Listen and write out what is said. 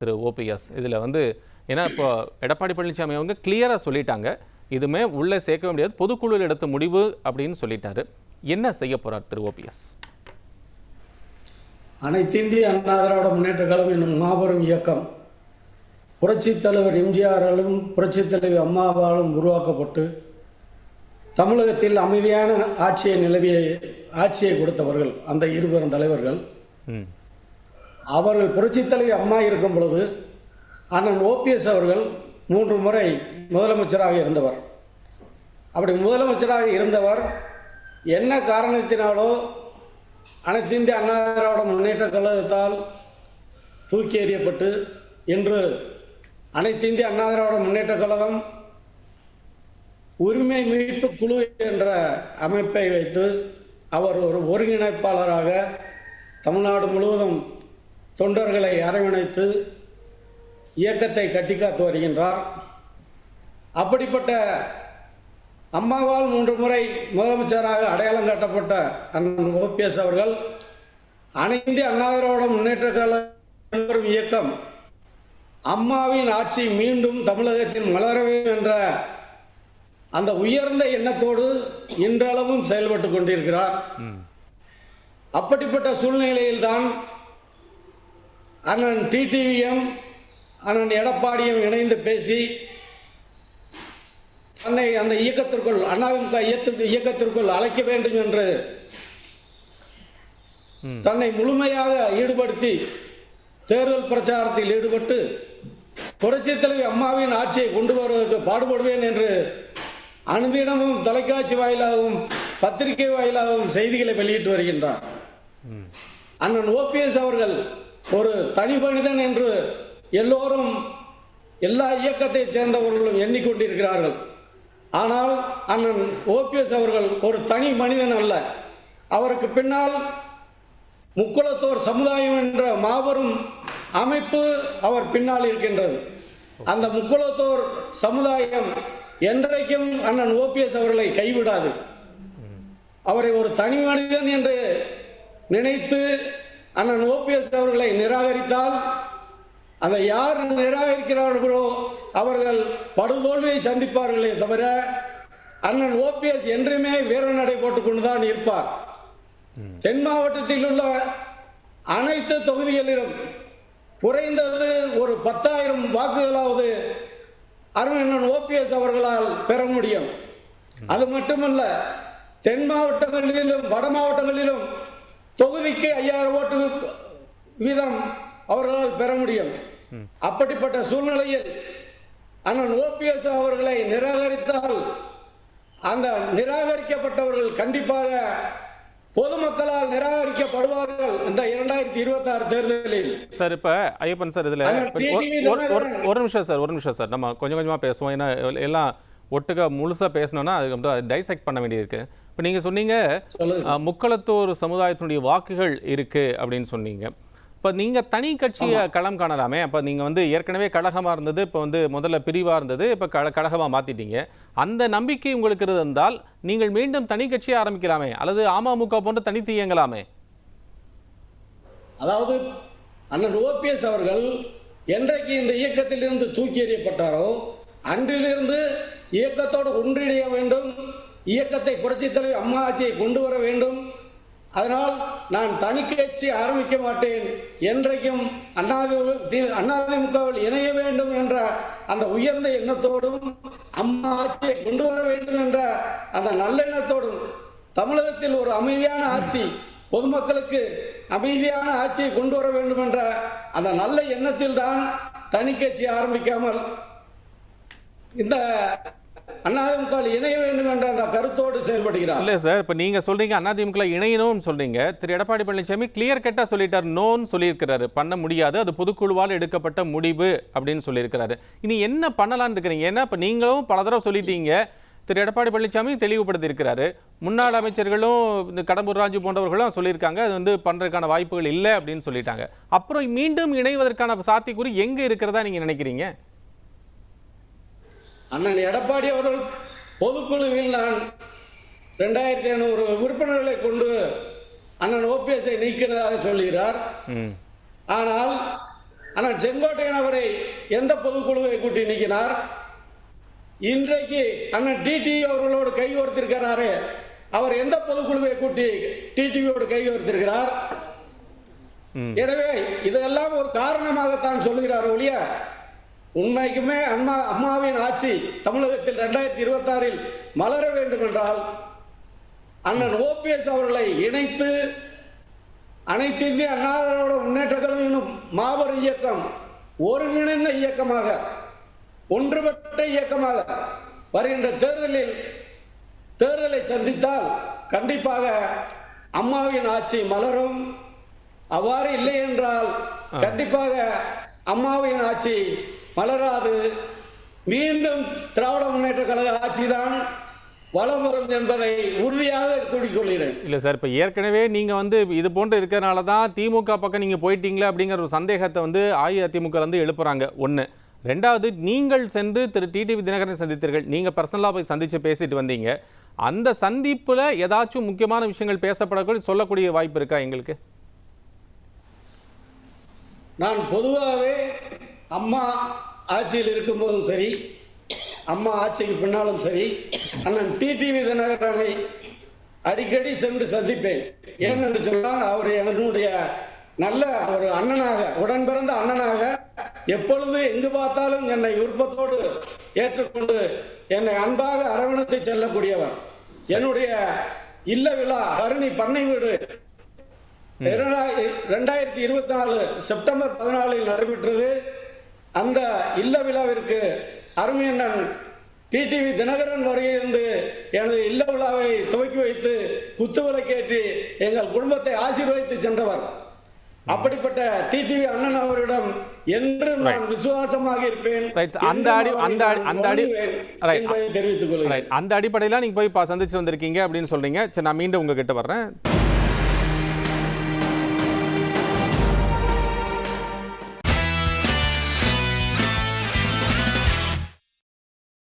திரு OPS இதில் ஏன்னா இப்போ எடப்பாடி பழனிசாமி அவங்க கிளியராக சொல்லிட்டாங்க, இதுமே உள்ளே சேர்க்க முடியாது, பொதுக்குழுவில் எடுத்த முடிவு அப்படின்னு சொல்லிட்டாரு. என்ன செய்ய போறார் திரு ஓபிஎஸ்? அனைத்து இந்திய அண்ணா திராவிட முன்னேற்ற கழகம் என்னும் மாபெரும் இயக்கம் புரட்சித் தலைவர் எம்ஜிஆராலும் புரட்சித் தலைவர் அம்மாவாலும் உருவாக்கப்பட்டு தமிழகத்தில் அமைதியான ஆட்சியை கொடுத்தவர்கள் அந்த இருவரும் தலைவர்கள். அவர்கள் புரட்சித் தலைவர் அம்மா இருக்கும் பொழுது அண்ணன் ஓபிஎஸ் அவர்கள் 3 முறை முதலமைச்சராக இருந்தவர். அப்படி முதலமைச்சராக இருந்தவர் என்ன காரணத்தினாலோ அனைத்து இந்திய அண்ணா திராவிட முன்னேற்ற கழகத்தால் தூக்கி எறியப்பட்டு இன்று அனைத்து இந்திய அண்ணா திராவிட முன்னேற்ற கழகம் உரிமை மீட்பு குழு என்ற அமைப்பை வைத்து அவர் ஒரு ஒருங்கிணைப்பாளராக தமிழ்நாடு முழுவதும் தொண்டர்களை அரவணைத்து இயக்கத்தை கட்டிக்காத்து வருகின்றார். அப்படிப்பட்ட அம்மாவால் 3 முறை முதலமைச்சராக அடையாளம் காட்டப்பட்ட அண்ணன் ஓபிஎஸ் அவர்கள் அனைத்து இந்திய அண்ணா திராவிட முன்னேற்ற கழகம் இயக்கம் அம்மாவின் ஆட்சி மீண்டும் தமிழகத்தில் மலர வேண்டும் என்ற அந்த உயர்ந்த எண்ணத்தோடு இன்றளவும் செயல்பட்டு கொண்டிருக்கிறார். அப்படிப்பட்ட சூழ்நிலையில்தான் அண்ணன் டிடிவியும் அண்ணன் எடப்பாடியும் இணைந்து பேசி தன்னை அந்த இயக்கத்திற்குள் அதிமுக இயக்கத்திற்குள் அழைக்க வேண்டும் என்று தன்னை முழுமையாக ஈடுபடுத்தி தேர்தல் பிரச்சாரத்தில் ஈடுபட்டு புரட்சித் தலைவி அம்மாவின் ஆட்சியை கொண்டு வருவதற்கு பாடுபடுவேன் என்று அனுதினமும் தொலைக்காட்சி வாயிலாகவும் பத்திரிகை வாயிலாகவும் செய்திகளை வெளியிட்டு வருகின்றார். அண்ணன் ஓபிஎஸ் அவர்கள் ஒரு தனி மனிதன் என்று எல்லோரும் எல்லா இயக்கத்தை சேர்ந்தவர்களும் எண்ணிக்கொண்டிருக்கிறார்கள். ஆனால் அண்ணன் ஓபிஎஸ் அவர்கள் ஒரு தனி மனிதன் அல்ல. அவருக்கு பின்னால் முக்குளத்தோர் சமுதாயம் என்ற மாபெரும் அமைப்பு அவர் பின்னால் இருக்கின்றது. அந்த முக்குளத்தோர் சமுதாயம் என்றைக்கும் அண்ணன் ஓபிஎஸ் அவர்களை கைவிடாது. அவரை ஒரு தனி மனிதன் என்று நினைத்து அண்ணன் ஓபிஎஸ் அவர்களை நிராகரித்தால் அதை யார் நிராகரிக்கிறார்களோ அவர்கள் படுதோல்வியை சந்திப்பார்களே தவிர அண்ணன் ஓபிஎஸ் என்றுமே வீரநடை போட்டுக் கொண்டுதான் இருப்பார். தென் மாவட்டத்தில் உள்ள அனைத்து தொகுதிகளிலும் குறைந்தது ஒரு 10,000 வாக்குகளாவது அண்ணன் ஓபிஎஸ் அவர்களால் பெற முடியும். அது மட்டுமல்ல, தென் மாவட்டங்களிலும் வட மாவட்டங்களிலும் தொகுதிக்கு 5000 ஓட்டு வீதம் அவர்களால் பெற முடியும். அப்படிப்பட்ட சூழ்நிலையில் அண்ணன் ஓபிஎஸ் அவர்களை நிராகரித்தால் அந்த நிராகரிக்கப்பட்டவர்கள் கண்டிப்பாக பொதுமக்களால் நிராகரிக்கப்படுவார்கள். இந்த 2026 தேர்தலில் சார் இப்ப ஐயப்பன் சார் இதுல ஒரு நிமிஷம் சார் நம்ம கொஞ்சமா பேசுவோம். ஏன்னா எல்லாம் ஒட்டுக்கா முழுசா பேசணும்னா அது டைசெக்ட் பண்ண வேண்டியிருக்கு. இப்போ நீங்க சொன்னீங்க முக்களத்தோர் சமுதாயத்தினுடைய வாக்குகள் இருக்கு அப்படின்னு சொன்னீங்க. இப்போ நீங்கள் தனி கட்சியை களம் காணலாமே. அப்போ நீங்கள் ஏற்கனவே கழகமாக இருந்தது, இப்போ முதல்ல பிரிவாக இருந்தது, இப்போ கழகமாக மாற்றிட்டீங்க. அந்த நம்பிக்கை உங்களுக்கு இருந்தால் நீங்கள் மீண்டும் தனி கட்சியை ஆரம்பிக்கலாமே, அல்லது அமமுக போன்று தனித்து இயங்கலாமே. அதாவது அண்ணன் ஓபிஎஸ் அவர்கள் என்றைக்கு இந்த இயக்கத்திலிருந்து தூக்கி எறியப்பட்டாரோ அன்றிலிருந்து இயக்கத்தோடு ஒன்றிணைய வேண்டும், இயக்கத்தை புரட்சித் தலைவர் அம்மா ஆட்சியை கொண்டு வர வேண்டும், அதனால் நான் தனி கட்சி ஆரம்பிக்க மாட்டேன், என்றைக்கும் அதிமுகவில் இணைய வேண்டும் என்ற அந்த உயர்ந்த எண்ணத்தோடும் அம்மா ஆட்சியை கொண்டு வர வேண்டும் என்ற அந்த நல்லெண்ணத்தோடும் தமிழகத்தில் ஒரு அமைதியான ஆட்சி, பொதுமக்களுக்கு அமைதியான ஆட்சியை கொண்டு வர வேண்டும் என்ற அந்த நல்ல எண்ணத்தில் தான் தனி கட்சி ஆரம்பிக்காமல் இந்த அதிமுக இணைய வேண்டும் என்ற அந்த கருத்தோடு செயல்படுகிறார். இல்லை சார், இப்போ நீங்கள் சொல்றீங்க அதிமுக இணையணும்னு சொல்றீங்க. திரு எடப்பாடி பழனிசாமி கிளியர் கட்டா சொல்லிட்டார், நோன்னு சொல்லியிருக்கிறாரு, பண்ண முடியாது, அது பொதுக்குழுவால் எடுக்கப்பட்ட முடிவு அப்படின்னு சொல்லியிருக்கிறாரு. இனி என்ன பண்ணலான்னு இருக்கிறீங்க? ஏன்னா இப்போ நீங்களும் பல தடவை சொல்லிட்டீங்க, திரு எடப்பாடி பழனிசாமி தெளிவுபடுத்தி இருக்கிறாரு, முன்னாள் அமைச்சர்களும் இந்த கடம்பூர் ராஜு போன்றவர்களும் சொல்லியிருக்காங்க, அது பண்றதுக்கான வாய்ப்புகள் இல்லை அப்படின்னு சொல்லிட்டாங்க. அப்புறம் மீண்டும் இணைவதற்கான சாத்தியக்கூறு எங்க இருக்கிறதா நீங்க நினைக்கிறீங்க? அண்ணன் எடப்பாடி அவர்கள் பொதுக்குழுவில் நான் 2500 உறுப்பினர்களை கொண்டு அண்ணன் ஓபிஎஸ்ஐ நீக்கிறதாக சொல்கிறார். ஆனால் ஆனால் செங்கோட்டையன் அவரை எந்த பொதுக்குழுவை கூட்டி நீக்கினார்? இன்றைக்கு அண்ணன் டிடிவி அவர்களோடு கைகோர்த்திருக்கிறாரே, அவர் எந்த பொதுக்குழுவை கூட்டி டிடிவியோடு கைகோர்த்திருக்கிறார்? எனவே இதெல்லாம் ஒரு காரணமாகத்தான் சொல்லுகிறார் ஒழிய உண்மைக்குமே அம்மாவின் ஆட்சி தமிழகத்தில் 2026 மலர வேண்டும் என்றால் அண்ணன் OPS அவர்களை இணைத்து அனைத்து இந்திய அண்ணா திராவிட முன்னேற்ற கழகம் மாபெரும் இயக்கம் ஒருங்கிணைந்த இயக்கமாக ஒன்றுபட்ட இயக்கமாக வருகின்ற தேர்தலை சந்தித்தால் கண்டிப்பாக அம்மாவின் ஆட்சி மலரும். அவ்வாறு இல்லை என்றால் கண்டிப்பாக அம்மாவின் ஆட்சி மலராது. மீண்டும் திராவிட முன்னேற்ற கழக ஆட்சிதான் வளம் வரும் என்பதை உறுதியாக கூறிக்கொள்கிறேன். இல்லை சார், இப்போ ஏற்கனவே நீங்கள் இது போன்று இருக்கிறனால தான் திமுக பக்கம் நீங்கள் போயிட்டீங்களே அப்படிங்கிற ஒரு சந்தேகத்தை அஇஅதிமுக எழுப்புறாங்க. ஒன்று. ரெண்டாவது, நீங்கள் சென்று திரு டிடிவி தினகரனை சந்தித்தீர்கள். நீங்கள் பர்சனலாக போய் சந்தித்து பேசிட்டு வந்தீங்க. அந்த சந்திப்பில் ஏதாச்சும் முக்கியமான விஷயங்கள் பேசப்படக்கூடிய சொல்லக்கூடிய வாய்ப்பு இருக்கா எங்களுக்கு? நான் பொதுவாகவே அம்மா ஆட்சியில் இருக்கும்போதும் சரி, அம்மா ஆட்சிக்கு பின்னாலும் சரி, அண்ணன் டிடிவி தினகரனை அடிக்கடி சென்று சந்திப்பேன். ஏனென்று சொன்னால் அவர் என்னுடைய நல்ல ஒரு அண்ணனாக, உடன் பிறந்த அண்ணனாக எப்பொழுது எங்கு பார்த்தாலும் என்னை விருப்பத்தோடு ஏற்றுக்கொண்டு என்னை அன்பாக அரவணைத்து செல்லக்கூடியவர். என்னுடைய இல்ல விழா கருணி பண்ணை வீடு 2024 செப்டம்பர் 14 நடைபெற்றது. அந்த இல்ல விழாவிற்கு அருமையண்ணன் டிடிவி தினகரன் வருகையிருந்து எனது இல்ல விழாவை துவக்கி வைத்து குத்துவிளக்கேற்றி எங்கள் குடும்பத்தை ஆசீர்வதித்து சென்றவர். அப்படிப்பட்ட டிடிவி அண்ணன் அவரிடம் என்றும் நான் விசுவாசமாக இருப்பேன். அந்த அடிப்படையில் நீங்க போய் சந்திச்சு வந்திருக்கீங்க அப்படின்னு சொல்றீங்க. சரி, நான் மீண்டும் உங்ககிட்ட வர்றேன்.